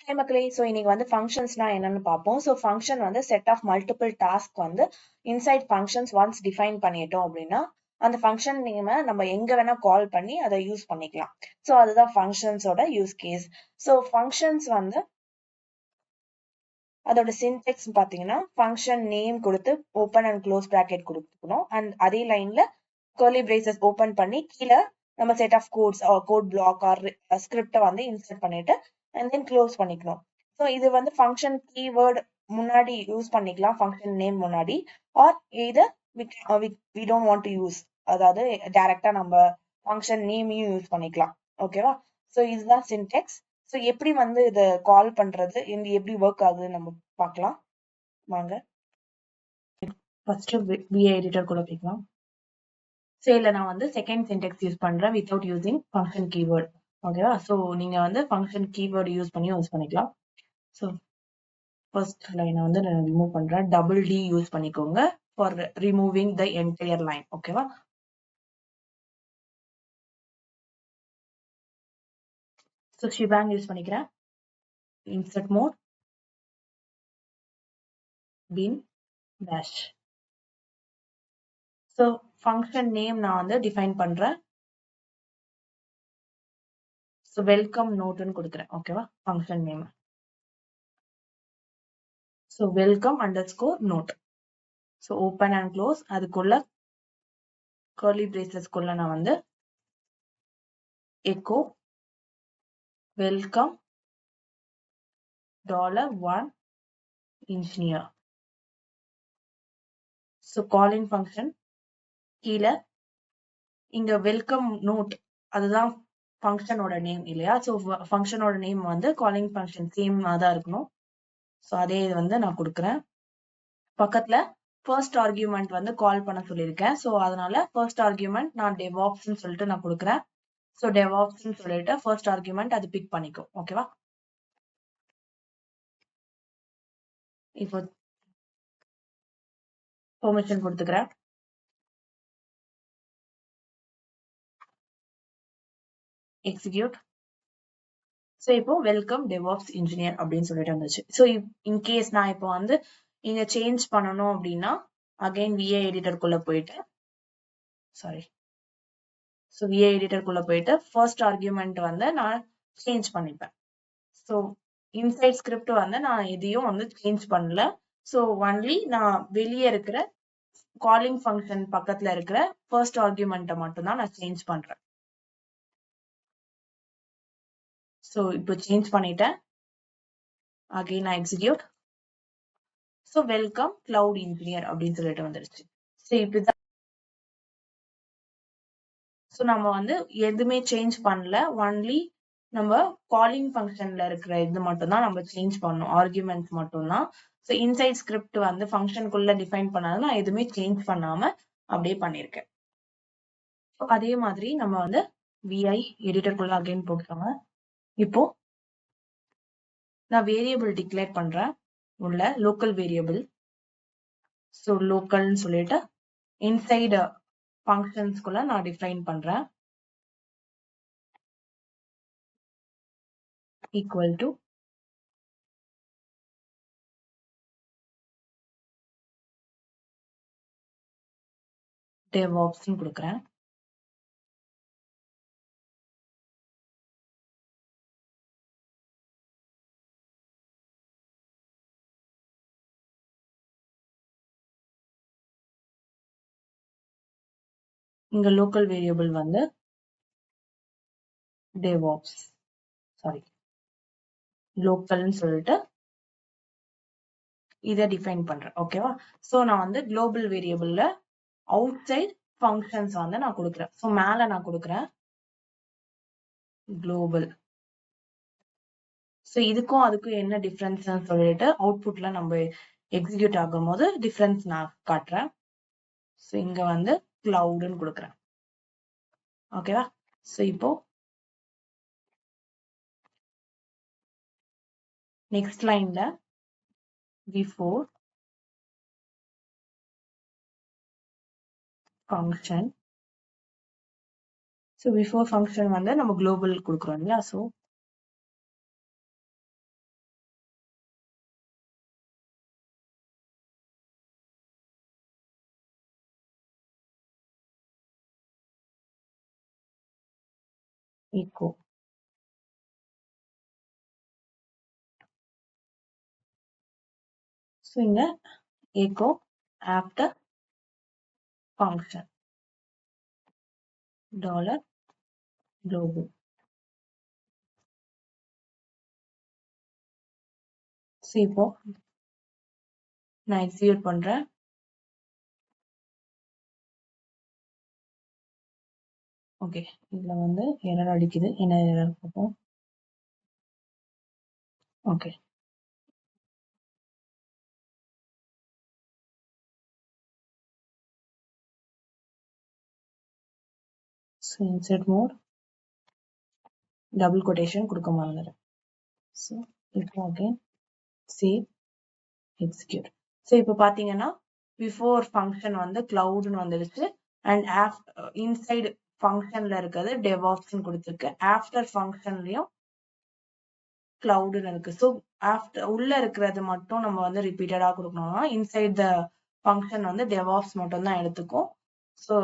Hi மக்களே, so இன்னைக்கு வந்து ஃபங்க்ஷன்ஸ்னா என்னன்னு பார்ப்போம். ஸோ ஃபங்க்ஷன் வந்து செட் ஆஃப் மல்டிபிள் டாஸ்க் வந்து இன்சைட் ஃபங்க்ஷன்ஸ் ஒன்ஸ் டிஃபைன் பண்ணிட்டோம் அப்படின்னா அந்த ஃபங்க்ஷன் நேமை நம்ம எங்க வேணா கால் பண்ணி அதை யூஸ் பண்ணிக்கலாம். ஸோ அதுதான் ஃபங்க்ஷன்ஸோட யூஸ் கேஸ். ஸோ ஃபங்க்ஷன்ஸ் வந்து அதோட சின்டெக்ஸ் பார்த்தீங்கன்னா ஃபங்க்ஷன் நேம் கொடுத்து ஓப்பன் அண்ட் க்ளோஸ் ப்ராக்கெட் கொடுத்துக்கணும். அண்ட் அதே லைன்ல கர்லி பிரேசஸ் ஓப்பன் பண்ணி கீழே நம்ம set of codes code block or ஸ்கிரிப்டை வந்து இன்சர்ட் பண்ணிட்டு அண்ட் தென் க்ளோஸ் பண்ணிக்கணும். ஸோ இது வந்து ஃபங்க்ஷன் கீவேர்டு முன்னாடி யூஸ் பண்ணிக்கலாம், ஃபங்க்ஷன் நேம் முன்னாடி, ஆர் இதை we don't want to use, அதாவது டைரக்டா நம்ம ஃபங்க்ஷன் நேமையும் யூஸ் பண்ணிக்கலாம். ஓகேவா? ஸோ இதுதான் சின்டெக்ஸ். ஸோ எப்படி வந்து இதை கால் பண்றது, இந்த எப்படி ஒர்க் ஆகுதுன்னு நம்ம பார்க்கலாம் வாங்க. ஃபர்ஸ்ட் விஏ எடிட்டர் கூட போய்க்கலாம். ஸோ இதில் நான் வந்து செகண்ட் சின்டெக்ஸ் யூஸ் பண்றேன் வித்தவுட் யூசிங் ஃபங்க்ஷன் கீவேர்ட். ஓகேவா? ஸோ நீங்க வந்து ஃபங்க்ஷன் கீவேர்டு யூஸ் பண்ணி யூஸ் பண்ணிக்கலாம். ஸோ ஃபர்ஸ்ட் லைனை வந்து நான் ரிமூவ் பண்றேன். டபுள் டி யூஸ் பண்ணிக்கோங்க for removing the entire line. ஓகேவா? ஸோ ஷிபாங் யூஸ் பண்ணிக்கிறேன். Insert mode bin dash. So function name நான் வந்து டிஃபைன் பண்றேன். ஸோ வெல்கம் நோட்னு கொடுக்குறேன். ஓகேவா? Function name. So welcome underscore note. So open and close, அதுக்குள்ள கர்லி பிரேசஸ்க்குள்ள நான் வந்து echo welcome $1 engineer. So calling function கீழே இங்க வெல்கம் நோட் அதுதான் ஃபங்க்ஷனோட நேம் இல்லையா? ஸோ ஃபங்க்ஷனோட நேம் வந்து காலிங் ஃபங்க்ஷன் சேம் தான் இருக்கணும். ஸோ அதே இது வந்து நான் கொடுக்குறேன். பக்கத்துல ஃபர்ஸ்ட் ஆர்கியூமெண்ட் வந்து கால் பண்ண சொல்லியிருக்கேன். ஸோ அதனால ஃபர்ஸ்ட் ஆர்கியூமெண்ட் நான் டெவாப்ஸ்ன்னு சொல்லிட்டு நான் கொடுக்குறேன். ஸோ டெவாப்ஸ்ன்னு சொல்லிட்டு ஃபர்ஸ்ட் ஆர்கியூமெண்ட் அது பிக் பண்ணிக்கும். ஓகேவா? இப்போ பெர்மிஷன் கொடுத்துக்கிறேன். எக்ஸிக்யூட். ஸோ இப்போ வெல்கம் டெவாப்ஸ் இன்ஜினியர் அப்படின்னு சொல்லிட்டு வந்துச்சு. ஸோ இன்கேஸ் நான் இப்போ வந்து இங்க சேஞ்ச் பண்ணணும் அப்படின்னா அகைன் விஏ எடிட்டருக்குள்ள போயிட்டு ஸோ விஏ எடிட்டருக்குள்ள போயிட்டு ஃபர்ஸ்ட் ஆர்கியூமெண்ட் வந்து நான் சேஞ்ச் பண்ணிப்பேன். ஸோ இன்சைட் ஸ்கிரிப்ட் வந்து நான் எதையும் வந்து சேஞ்ச் பண்ணல. ஸோ ஒன்லி நான் வெளியே இருக்கிற காலிங் ஃபங்க்ஷன் பக்கத்துல இருக்கிற ஃபர்ஸ்ட் ஆர்கியூமெண்ட்டை மட்டும் தான் நான் சேஞ்ச் பண்றேன். ஸோ இப்போ சேஞ்ச் பண்ணிட்டேன். அகைன் நான் execute. So welcome cloud engineer அப்படின்னு சொல்லிட்டு வந்துருச்சு. ஸோ இப்படிதான். ஸோ நம்ம வந்து எதுவுமே சேஞ்ச் பண்ணல, ஒன்லி நம்ம காலிங் ஃபங்க்ஷன்ல இருக்கிற இது மட்டும் தான் நம்ம சேஞ்ச் பண்ணோம், ஆர்குமெண்ட்ஸ் மட்டும் தான். ஸோ இன்சைட் ஸ்கிரிப்ட் வந்து ஃபங்க்ஷனுக்குள்ள டிஃபைன் பண்ணாலும் நான் எதுவுமே சேஞ்ச் பண்ணாம அப்படியே பண்ணியிருக்கேன். அதே மாதிரி நம்ம வந்து விஐ எடிட்டருக்குள்ள அகைன் போட்டுக்கோங்க. இப்போ நான் வேரியபிள் டிக்ளேர் பண்றேன் உள்ள லோக்கல் வேரியபிள். ஸோ லோக்கல்னு சொல்லிட்டு இன்சைடு ஃபங்க்ஷன்ஸ்குள்ள நான் டிஃபைன் பண்றேன். ஈக்குவல் டு DevOps கொடுக்குறேன். இங்க லோக்கல் வேரியபிள் வந்து DevOps லோக்கல்னு சொல்லிட்டு இதை டிஃபைன் பண்றேன். ஓகேவா? ஸோ நான் வந்து குளோபல் வேரியபிள்ல அவுட் சைட் ஃபங்க்ஷன்ஸ் வந்து நான் கொடுக்குறேன். ஸோ மேல நான் கொடுக்குறேன் குளோபல். ஸோ இதுக்கும் அதுக்கும் என்ன டிஃபரன்ஸ் சொல்லிட்டு அவுட்புட்ல நம்ம எக்ஸிக்யூட் ஆகும் போது டிஃபரன்ஸ் நான் காட்டுறேன். ஸோ இங்க வந்து கிளவுட்னு கொடுக்குறேன். ஓகேவா? ஸோ இப்போ நெக்ஸ்ட் லைன்ல before function. So before function வந்து நம்ம குளோபல் கொடுக்குறோம் இல்லையா? So echo. So இங்க echo after function dollar global. So இப்போ நான் எக்ஸிக்யூட் பண்றேன். ஓகே, இதுல வந்து எரர் அடிக்குது. என்ன எரர் பார்ப்போம். Okay, so insert mode double quotation கொடுக்க மறந்துடுறேன். ஸோ இப்போ அகைன் சேவ் எக்ஸிக்யூட். ஸோ இப்போ பார்த்தீங்கன்னா பிஃபோர் ஃபங்க்ஷன் வந்து கிளவுட்னு வந்துடுச்சு அண்ட் இன்சைடு ஃபங்க்ஷன்ல இருக்கிறது டெவாப்ஸ்ன்னு கொடுத்துருக்கு. ஆஃப்டர் ஃபங்க்ஷன்லயும் கிளவுடுன்னு இருக்கு. ஸோ ஆஃப்டர் உள்ள இருக்கிறது மட்டும் நம்ம வந்து ரிப்பீட்டடா கொடுக்கணும்னா இன்சைட் த ஃபங்க்ஷன் வந்து டெவாப்ஸ் மட்டும் தான் எடுத்துக்கும். ஸோ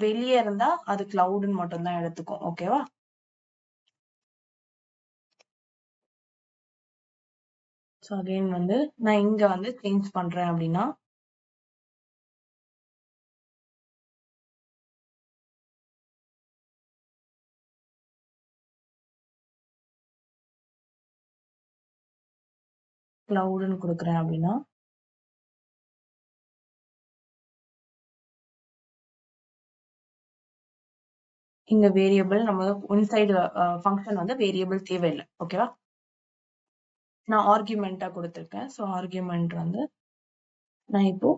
வெளியே இருந்தா அது கிளவுடுன்னு மட்டும் தான் எடுத்துக்கும். ஓகேவா? ஸோ அகைன் வந்து நான் இங்க வந்து சேஞ்ச் பண்றேன் அப்படின்னா கிளவுடுன்னு கொடுக்குறேன் அப்படின்னா இங்க வேரியபிள் நம்ம இன்சைடு ஃபங்க்ஷன் வந்து வேரியபிள் தேவையில்லை. ஓகேவா? நான் ஆர்குமெண்டா கொடுத்துருக்கேன். ஸோ ஆர்குமெண்ட் வந்து நான் இப்போ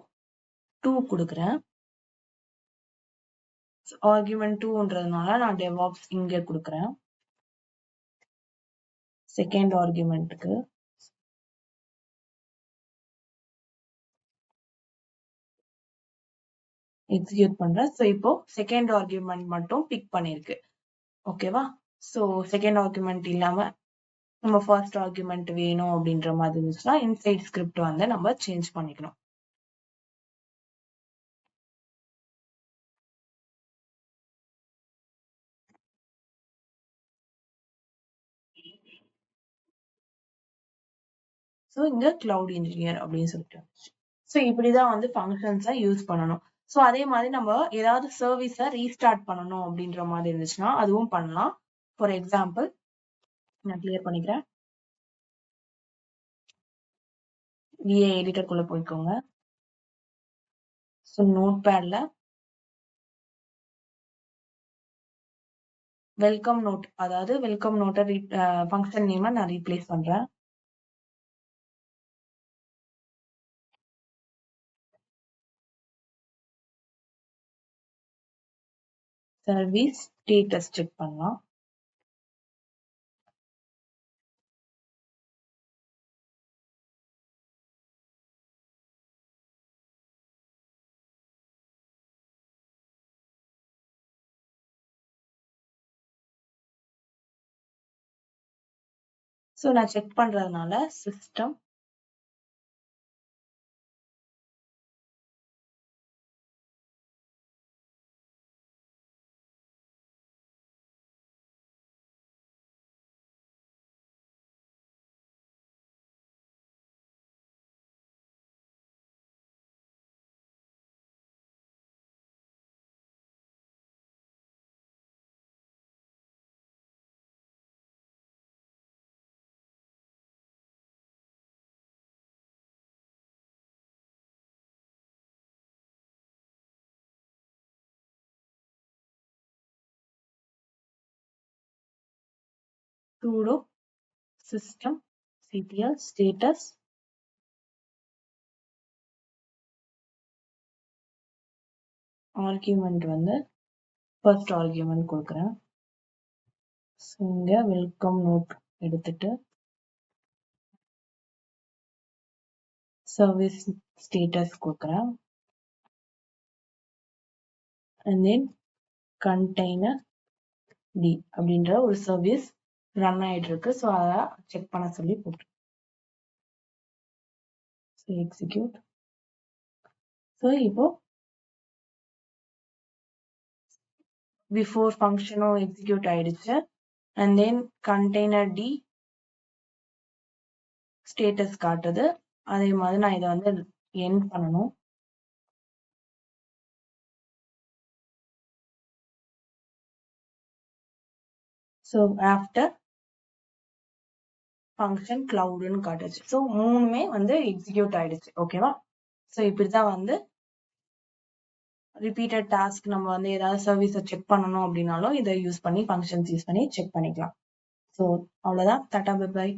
2 கொடுக்குறேன். ஆர்குமெண்ட் 2ன்றதுனால நான் டெவாப்ஸ் இங்க கொடுக்குறேன். செகண்ட் ஆர்குமெண்ட்டுக்கு எக்ஸிக்யூட் பண்றேன். ஸோ இப்போ செகண்ட் ஆர்குமெண்ட் மட்டும் பிக் பண்ணிருக்கு. ஓகேவா? ஸோ செகண்ட் ஆர்குமெண்ட் இல்லாம நம்ம ஃபர்ஸ்ட் ஆர்குமெண்ட் வேணும் அப்படின்ற மாதிரி இருந்துச்சுன்னா இன்சைட் ஸ்கிரிப்ட் வந்து நம்ம சேஞ்ச் பண்ணிக்கணும். ஸோ இங்க கிளவுட் இன்ஜினியர் அப்படின்னு சொல்லிட்டு. ஸோ இப்படிதான் வந்து ஃபங்க்ஷன்ஸை யூஸ் பண்ணணும். ஸோ அதே மாதிரி நம்ம ஏதாவது சர்வீஸை ரீஸ்டார்ட் பண்ணணும் அப்படின்ற மாதிரி இருந்துச்சுன்னா அதுவும் பண்ணலாம். ஃபார் எக்ஸாம்பிள் நான் கிளியர் பண்ணிக்கிறேன். விஏ எடிட்டருக்குள்ள போய்க்கோங்க. ஸோ நோட் பேட்ல வெல்கம் நோட், அதாவது வெல்கம் நோட்டை ஃபங்க்ஷன் நேமை நான் ரீப்ளேஸ் பண்றேன். சர்வீஸ் ஸ்டேட்டஸ் செக் பண்ணலாம். ஸோ நான் செக் பண்றதுனால system sudo system ctl status argument வந்து ஃபர்ஸ்ட் ஆர்குமெண்ட் கொடுக்குறேன். ஸோ இங்க வெல்கம் நோட் எடுத்துட்டு சர்வீஸ் ஸ்டேட்டஸ் கொடுக்குறேன். அண்ட் தென் கண்டெய்னர் டி அப்படின்ற ஒரு சர்வீஸ் ரன் ஆயிட்டு இருக்கு. ஸோ அதை செக் பண்ண சொல்லி போட்டு எக்ஸிக்யூட். ஸோ இப்போ பிஃபோர் ஃபங்க்ஷனும் எக்ஸிக்யூட் ஆயிடுச்சு. And then container D status காட்டுது. அதே மாதிரி நான் இதை வந்து எண்ட் பண்ணணும். ஸோ ஆஃப்டர் ஃபங்க்ஷன் கிளவுட்னு காட்டுச்சு. ஸோ மூணுமே வந்து எக்ஸிக்யூட் ஆயிடுச்சு. ஓகேவா? ஸோ இப்படிதான் வந்து ரிப்பீட்டட் டாஸ்க் நம்ம வந்து ஏதாவது சர்வீஸை செக் பண்ணணும் அப்படின்னாலும் இதை யூஸ் பண்ணி ஃபங்க்ஷன்ஸ் யூஸ் பண்ணி செக் பண்ணிக்கலாம். ஸோ அவ்வளோதான். Tata bye bye.